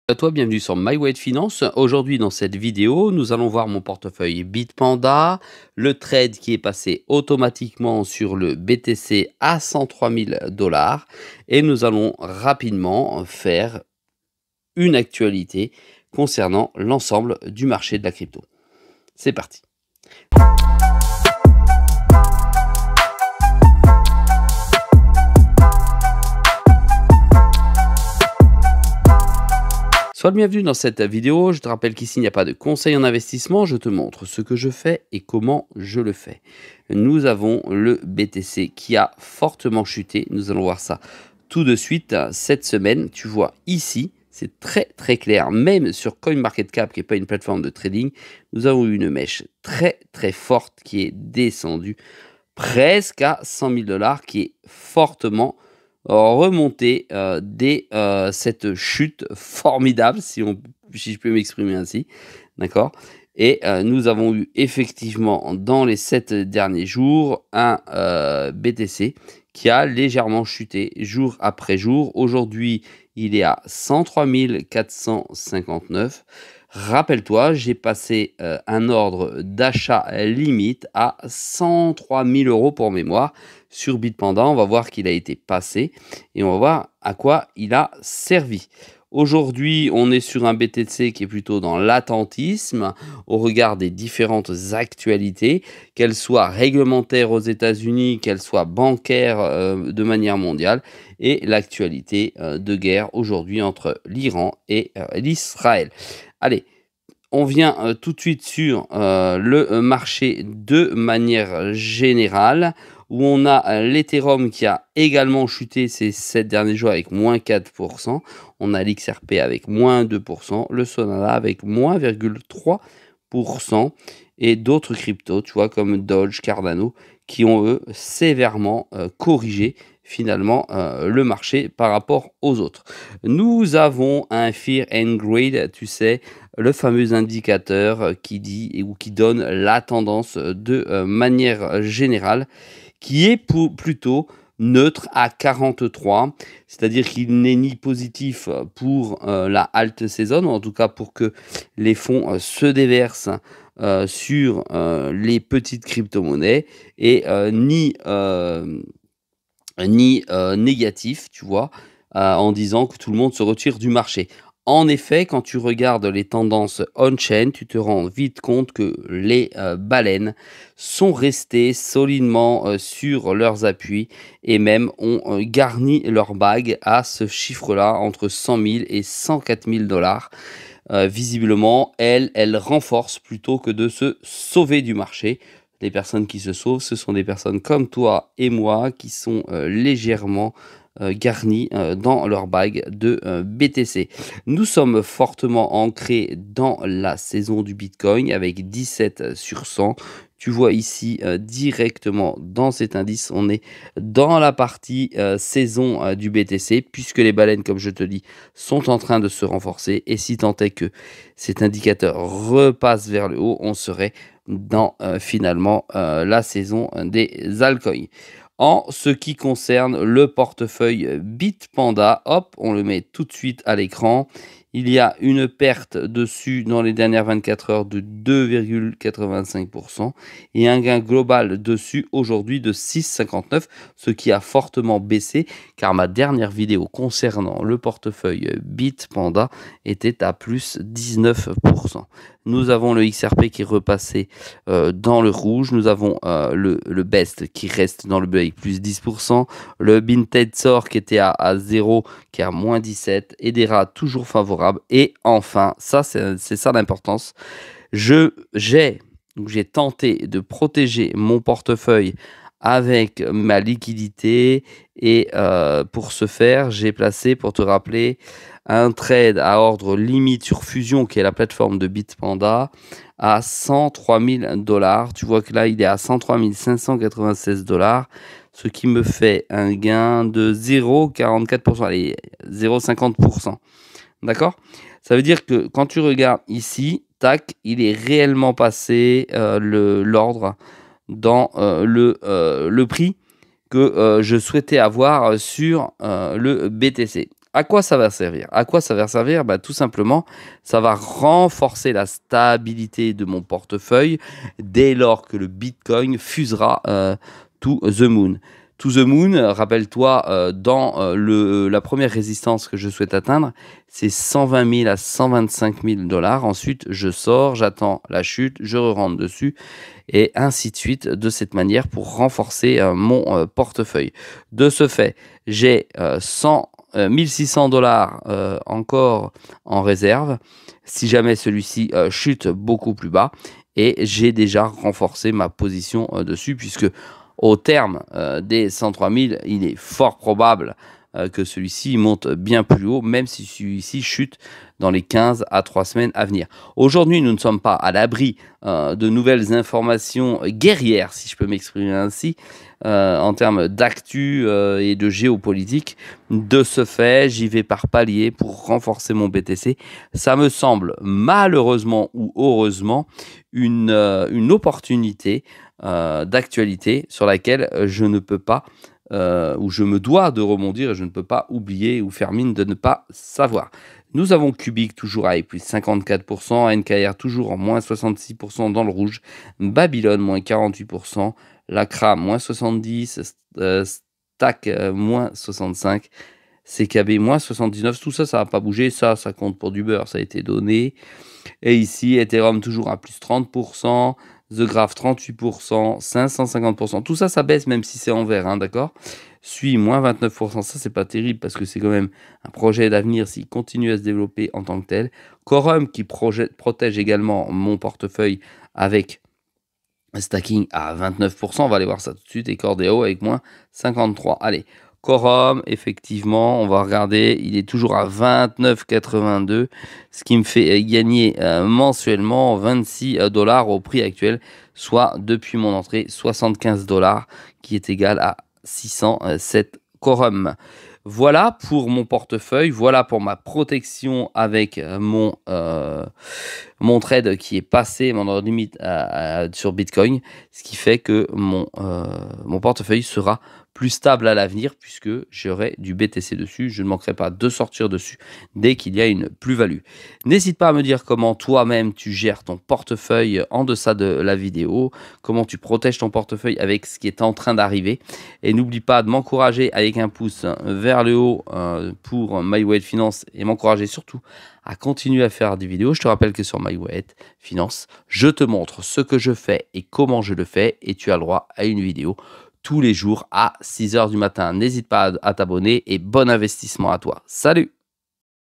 À toi, bienvenue sur MyWhite Finance. Aujourd'hui, dans cette vidéo, nous allons voir mon portefeuille Bitpanda, le trade qui est passé automatiquement sur le BTC à 103 000 $ et nous allons rapidement faire une actualité concernant l'ensemble du marché de la crypto. C'est parti. Sois le bienvenu dans cette vidéo. Je te rappelle qu'ici, il n'y a pas de conseil en investissement. Je te montre ce que je fais et comment je le fais. Nous avons le BTC qui a fortement chuté. Nous allons voir ça tout de suite cette semaine. Tu vois ici, c'est très clair. Même sur CoinMarketCap, qui n'est pas une plateforme de trading, nous avons eu une mèche très forte qui est descendue presque à 100 000 $, qui est fortement remonter dès cette chute formidable, si je peux m'exprimer ainsi, d'accord. Et nous avons eu effectivement dans les 7 derniers jours un BTC qui a légèrement chuté jour après jour. Aujourd'hui, il est à 103 459. Rappelle-toi, j'ai passé un ordre d'achat limite à 103 000 € pour mémoire sur Bitpanda. On va voir qu'il a été passé et on va voir à quoi il a servi. Aujourd'hui, on est sur un BTC qui est plutôt dans l'attentisme au regard des différentes actualités, qu'elles soient réglementaires aux États-Unis, qu'elles soient bancaires de manière mondiale, et l'actualité de guerre aujourd'hui entre l'Iran et l'Israël. Allez, on vient tout de suite sur le marché de manière générale, où on a l'Ethereum qui a également chuté ces 7 derniers jours avec moins 4%. On a l'XRP avec moins 2%, le Solana avec moins 0,3%, et d'autres cryptos, tu vois, comme Doge, Cardano, qui ont, eux, sévèrement corrigé finalement le marché par rapport aux autres. Nous avons un Fear and Greed, tu sais, le fameux indicateur qui dit ou qui donne la tendance de manière générale, qui est plutôt neutre à 43, c'est-à-dire qu'il n'est ni positif pour la alt saison, ou en tout cas pour que les fonds se déversent sur les petites crypto-monnaies, et ni négatif, tu vois, en disant que tout le monde se retire du marché. En effet, quand tu regardes les tendances on-chain, tu te rends vite compte que les baleines sont restées solidement sur leurs appuis et même ont garni leur bague à ce chiffre-là, entre 100 000 et 104 000 $. Visiblement, elles renforcent plutôt que de se sauver du marché. Les personnes qui se sauvent, ce sont des personnes comme toi et moi qui sont légèrement garnis dans leur bague de BTC. Nous sommes fortement ancrés dans la saison du Bitcoin avec 17 sur 100. Tu vois ici directement dans cet indice, on est dans la partie saison du BTC, puisque les baleines, comme je te dis, sont en train de se renforcer. Et si tant est que cet indicateur repasse vers le haut, on serait dans finalement la saison des altcoins. En ce qui concerne le portefeuille Bitpanda, hop, on le met tout de suite à l'écran. Il y a une perte dessus dans les dernières 24 heures de 2,85% et un gain global dessus aujourd'hui de 6,59, ce qui a fortement baissé car ma dernière vidéo concernant le portefeuille Bitpanda était à plus 19%. Nous avons le XRP qui est repassé dans le rouge. Nous avons le BEST qui reste dans le bleu avec plus 10%. Le Bintensor qui était à 0, qui est à moins 17. Edera toujours favorable. Et enfin, ça c'est ça l'importance. J'ai tenté de protéger mon portefeuille avec ma liquidité et pour ce faire, j'ai placé, pour te rappeler, un trade à ordre limite sur Fusion, qui est la plateforme de Bitpanda, à 103 000 $. Tu vois que là, il est à 103 596 $, ce qui me fait un gain de 0,44%, allez, 0,50%. D'accord? Ça veut dire que quand tu regardes ici, tac, il est réellement passé l'ordre dans le prix que je souhaitais avoir sur le BTC. À quoi ça va servir? À quoi ça va servir? Bah, tout simplement, ça va renforcer la stabilité de mon portefeuille dès lors que le Bitcoin fusera to the moon. To the moon, rappelle-toi, dans la première résistance que je souhaite atteindre, c'est 120 000 à 125 000 dollars. Ensuite, je sors, j'attends la chute, je rentre dessus et ainsi de suite, de cette manière pour renforcer mon portefeuille. De ce fait, j'ai 1600 dollars encore en réserve si jamais celui-ci chute beaucoup plus bas, et j'ai déjà renforcé ma position dessus, puisque au terme des 103 000, il est fort probable que celui-ci monte bien plus haut, même si celui-ci chute dans les 15 à 3 semaines à venir. Aujourd'hui, nous ne sommes pas à l'abri de nouvelles informations guerrières, si je peux m'exprimer ainsi, en termes d'actu et de géopolitique. De ce fait, j'y vais par palier pour renforcer mon BTC. Ça me semble, malheureusement ou heureusement, une opportunité d'actualité sur laquelle je ne peux pas, où je me dois de rebondir, et je ne peux pas oublier ou faire mine de ne pas savoir. Nous avons Cubic toujours avec plus 54%, NKR toujours en moins 66% dans le rouge, Babylone moins 48%, Lacra moins 70%, Stack moins 65%, CKB moins 79%, tout ça, ça n'a pas bougé, ça compte pour du beurre, ça a été donné. Et ici, Ethereum toujours à plus 30%, The Graph 38%, 550%. Tout ça, ça baisse même si c'est en vert, hein, d'accord? Suit moins 29%. Ça, c'est pas terrible parce que c'est quand même un projet d'avenir s'il continue à se développer en tant que tel. Quorum qui protège également mon portefeuille avec stacking à 29%. On va aller voir ça tout de suite. Et Cordeo avec moins 53%. Allez. Quorum, effectivement, on va regarder, il est toujours à 29,82, ce qui me fait gagner mensuellement 26 dollars au prix actuel, soit depuis mon entrée 75 dollars, qui est égal à 607 Quorum. Voilà pour mon portefeuille, voilà pour ma protection avec mon trade qui est passé, mon ordre limite sur Bitcoin, ce qui fait que mon portefeuille sera plus stable à l'avenir puisque j'aurai du BTC dessus. Je ne manquerai pas de sortir dessus dès qu'il y a une plus-value. N'hésite pas à me dire comment toi-même tu gères ton portefeuille en deçà de la vidéo, comment tu protèges ton portefeuille avec ce qui est en train d'arriver. Et n'oublie pas de m'encourager avec un pouce vers le haut pour MyWallet Finance et m'encourager surtout à continuer à faire des vidéos. Je te rappelle que sur MyWallet Finance, je te montre ce que je fais et comment je le fais, et tu as le droit à une vidéo tous les jours à 6 h du matin. N'hésite pas à t'abonner et bon investissement à toi. Salut!